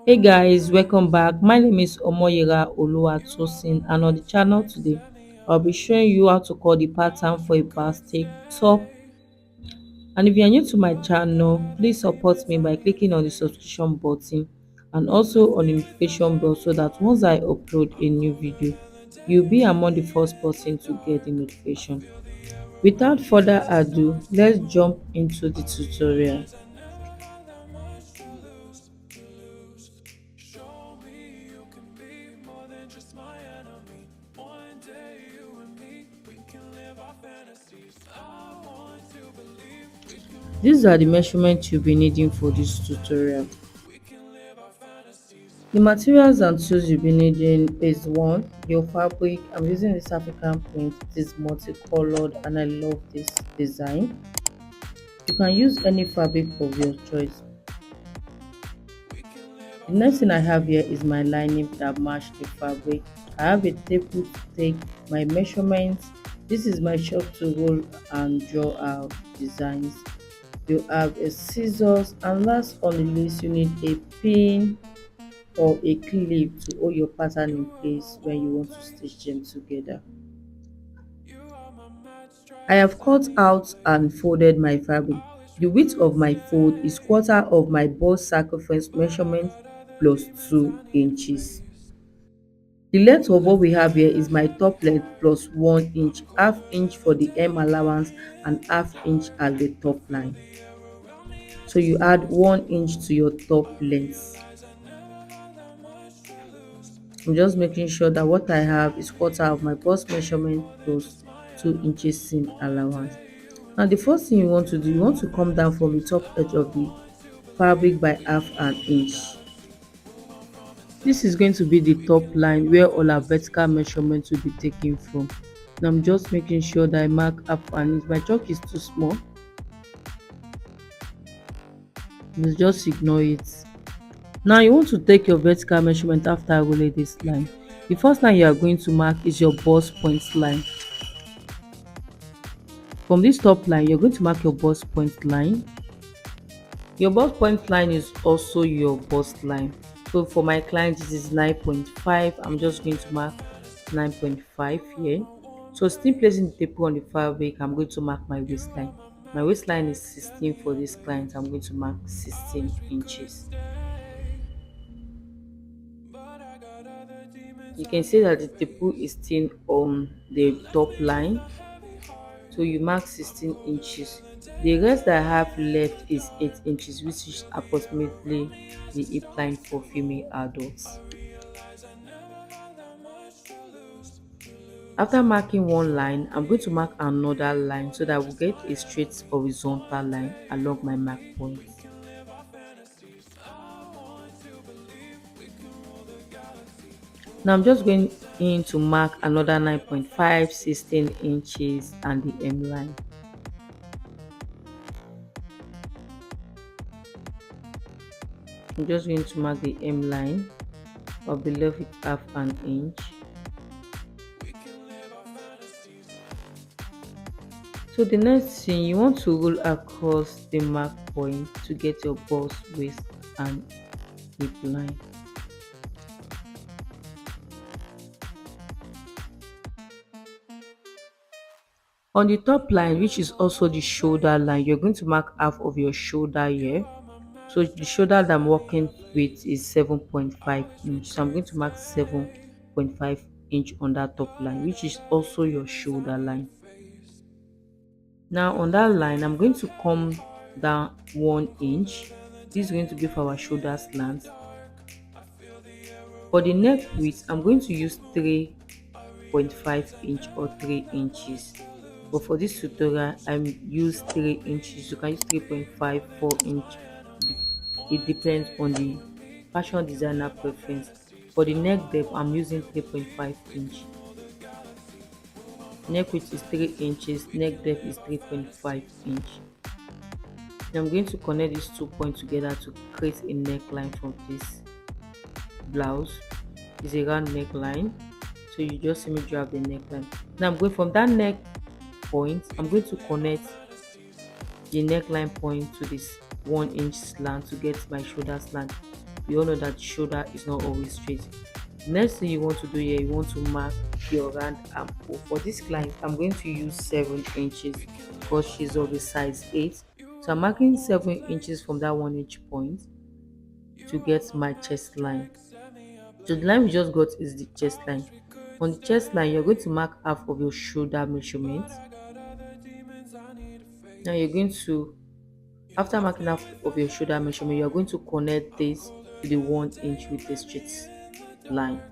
Hey guys, welcome back. My name is Omoyera Oluwatosin, and on the channel today, I'll be showing you how to cut the pattern for a basket top. And if you are new to my channel, please support me by clicking on the subscription button and also on the notification bell so that once I upload a new video, you'll be among the first person to get the notification. Without further ado, let's jump into the tutorial. These are the measurements you'll be needing for this tutorial. The materials and tools you'll be needing is one, your fabric. I'm using this African print. It is multicolored and I love this design. You can use any fabric of your choice. The next thing I have here is my lining that match the fabric. I have a tape to take my measurements. This is my shop to roll and draw out designs. You have a scissors, and last on the list you need a pin or a clip to hold your pattern in place when you want to stitch them together. I have cut out and folded my fabric. The width of my fold is quarter of my bust circumference measurement plus 2 inches. The length of what we have here is my top length plus 1 inch, half inch for the hem allowance and half inch at the top line. So you add 1 inch to your top length. I'm just making sure that what I have is quarter of my bust measurement plus 2 inches seam allowance. Now the first thing you want to do, you want to come down from the top edge of the fabric by half an inch. This is going to be the top line where all our vertical measurements will be taken from. Now I'm just making sure that I mark half an inch. My chalk is too small. Just ignore it. Now you want to take your vertical measurement after rolling this line. The first line you are going to mark is your bust point line. From this top line, you're going to mark your bust point line. Your bust point line is also your bust line. So for my client, this is 9.5. I'm just going to mark 9.5 here. So still placing the tape on the fabric, I'm going to mark my waistline. My waistline is 16 for this client. I'm going to mark 16 inches. You can see that the tape is still on the top line, so you mark 16 inches. The rest that I have left is 8 inches, which is approximately the hip line for female adults. After marking one line, I'm going to mark another line so that we'll get a straight horizontal line along my mark point. Now I'm just going in to mark another 9.5, 16 inches and the hem line. I'm just going to mark the hem line of below it half an inch. So the next thing, you want to roll across the mark point to get your bust, waist and hip line. On the top line, which is also the shoulder line, you're going to mark half of your shoulder here. So the shoulder that I'm working with is 7.5 inch. So I'm going to mark 7.5 inch on that top line, which is also your shoulder line. Now on that line, I'm going to come down 1 inch. This is going to be for our shoulder slant. For the neck width, I'm going to use 3.5 inch or 3 inches. But for this tutorial, I use 3 inches. You can use 3.5, 4 inch. It depends on the fashion designer preference. For the neck depth, I'm using 3.5 inch. Neck width is 3 inches, neck depth is 3.5 inch. Now I'm going to connect these 2 points together to create a neckline from this blouse. It's a round neckline, so you just see me drag the neckline. Now I'm going from that neck point, I'm going to connect the neckline point to this 1 inch slant to get my shoulder slant. we all know that shoulder is not always straight. Next thing you want to do here, you want to mark your round armhole. For this client, I'm going to use 7 inches because she's of a size 8. So I'm marking 7 inches from that 1 inch point to get my chest line. So the line we just got is the chest line. On the chest line, you're going to mark half of your shoulder measurement. Now you're going to, after marking half of your shoulder measurement, you're going to connect this to the 1 inch with a straight line.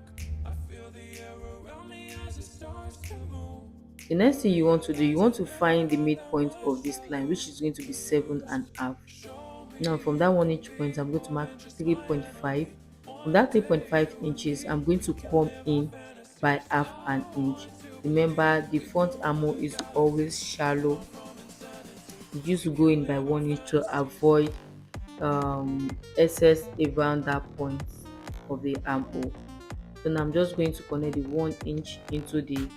The next thing you want to do, you want to find the midpoint of this line, which is going to be 7.5. Now from that 1 inch point, I'm going to mark 3.5. From that 3.5 inches, I'm going to come in by half an inch. Remember, the front armhole is always shallow. You used to go in by 1 inch to avoid excess around that point of the armhole. So now I'm just going to connect the 1 inch into the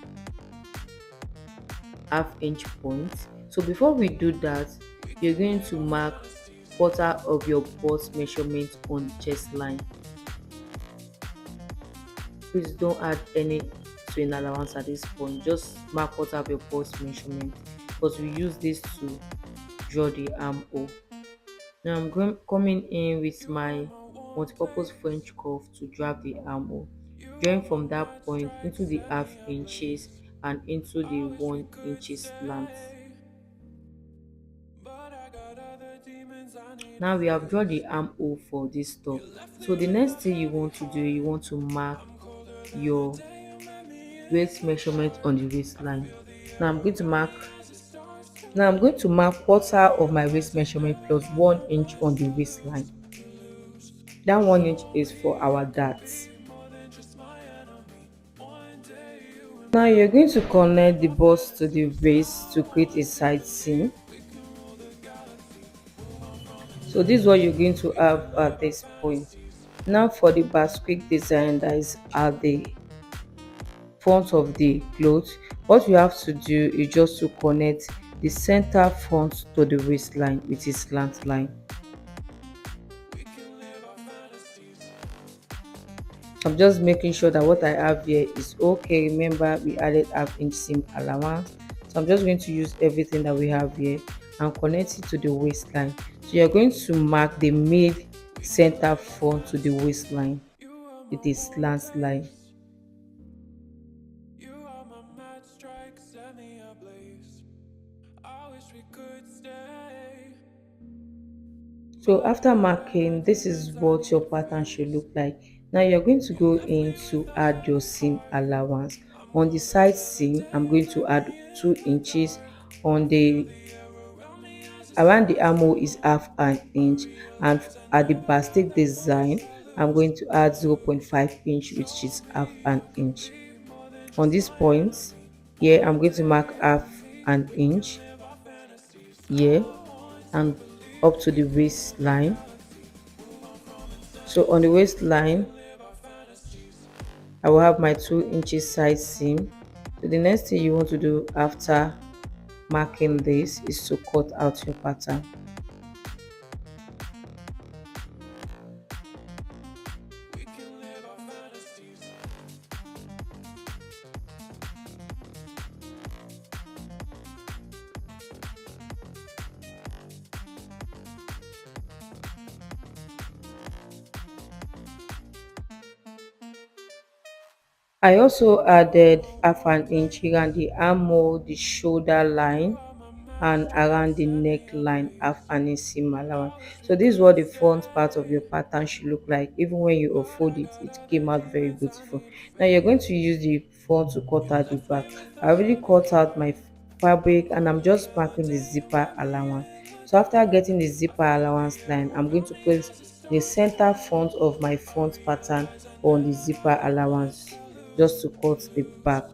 half-inch point. So before we do that, you're going to mark quarter of your bust measurement on the chest line. Please don't add any sewing allowance at this point, just mark quarter of your bust measurement because we use this to draw the armhole. Now I'm coming in with my multi-purpose French cuff to drag the armhole, drawing from that point into the half inches and into the 1 inch slant. Now we have drawn the armhole for this top. So the next thing you want to do, you want to mark your waist measurement on the waistline. Now I'm going to mark quarter of my waist measurement plus 1 inch on the waistline. That 1 inch is for our darts. Now you're going to connect the bust to the waist to create a side seam. So this is what you're going to have at this point. Now for the BASQUE design that is at the front of the cloth, what you have to do is just to connect the center front to the waistline with a slant line. I'm just making sure that what I have here is okay. Remember, we added half-inch seam allowance, so I'm just going to use everything that we have here and connect it to the waistline. So you're going to mark the mid center front to the waistline with a slant line. So after marking, this is what your pattern should look like. Now you're going to go in to add your seam allowance. On the side seam, I'm going to add 2 inches. On the around the armhole is half an inch, and at the basket design, I'm going to add 0.5 inch, which is half an inch. On this point here, I'm going to mark half an inch here and up to the waistline. So on the waistline, I will have my 2 inches side seam. So the next thing you want to do after marking this is to cut out your pattern. I also added half an inch around the armhole, the shoulder line, and around the neckline, half an inch seam allowance. So this is what the front part of your pattern should look like. Even when you unfold it, it came out very beautiful. Now you're going to use the front to cut out the back. I already cut out my fabric and I'm just marking the zipper allowance. So after getting the zipper allowance line, I'm going to place the center front of my front pattern on the zipper allowance just to cut the back.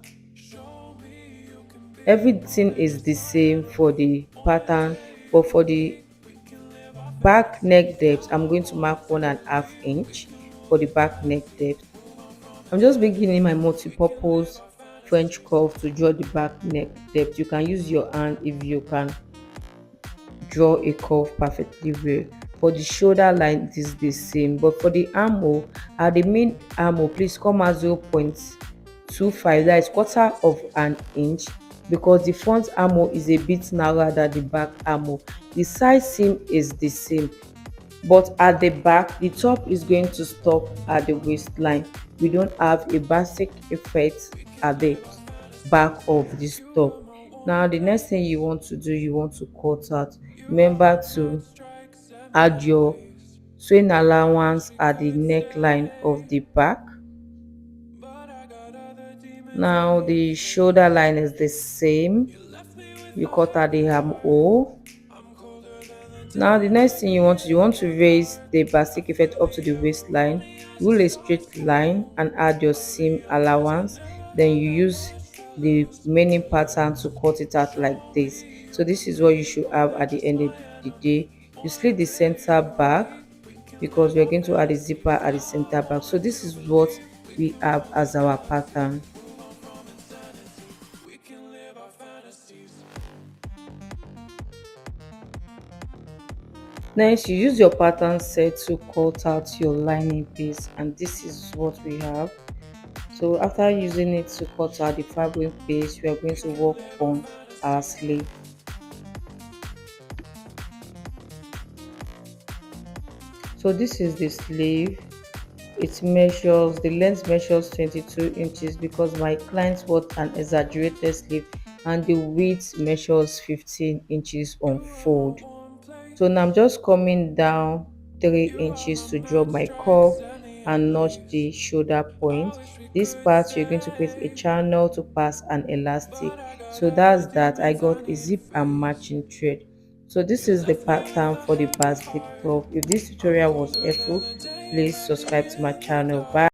Everything is the same for the pattern, but for the back neck depth, I'm going to mark 1.5 inch for the back neck depth. I'm just beginning my multi-purpose French curve to draw the back neck depth. You can use your hand if you can draw a curve perfectly well. For the shoulder line it is the same, but for the armhole, at the main armhole please come out 0.25, that is quarter of an inch, because the front armhole is a bit narrower than the back armhole. The side seam is the same, but at the back the top is going to stop at the waistline. We don't have a basic effect at the back of this top. Now the next thing you want to do, you want to cut out. Remember to add your sewing allowance at the neckline of the back. Now the shoulder line is the same, you cut out the armhole. Now the next thing you want to raise the basic effect up to the waistline. Rule a straight line and add your seam allowance, then you use the remaining pattern to cut it out like this. So this is what you should have at the end of the day. You slit the center back because we're going to add a zipper at the center back. So this is what we have as our pattern. Next, you use your pattern set to cut out your lining piece, and this is what we have. So after using it to cut out the fabric piece, we are going to work on our sleeve. So this is the sleeve. It measures, the length measures 22 inches because my client wants an exaggerated sleeve, and the width measures 15 inches on fold. So now I'm just coming down 3 inches to draw my curve and notch the shoulder point. This part you're going to create a channel to pass an elastic. So that's that. I got a zip and matching thread. So this is the pattern for the basket top. If this tutorial was helpful, please subscribe to my channel. Bye.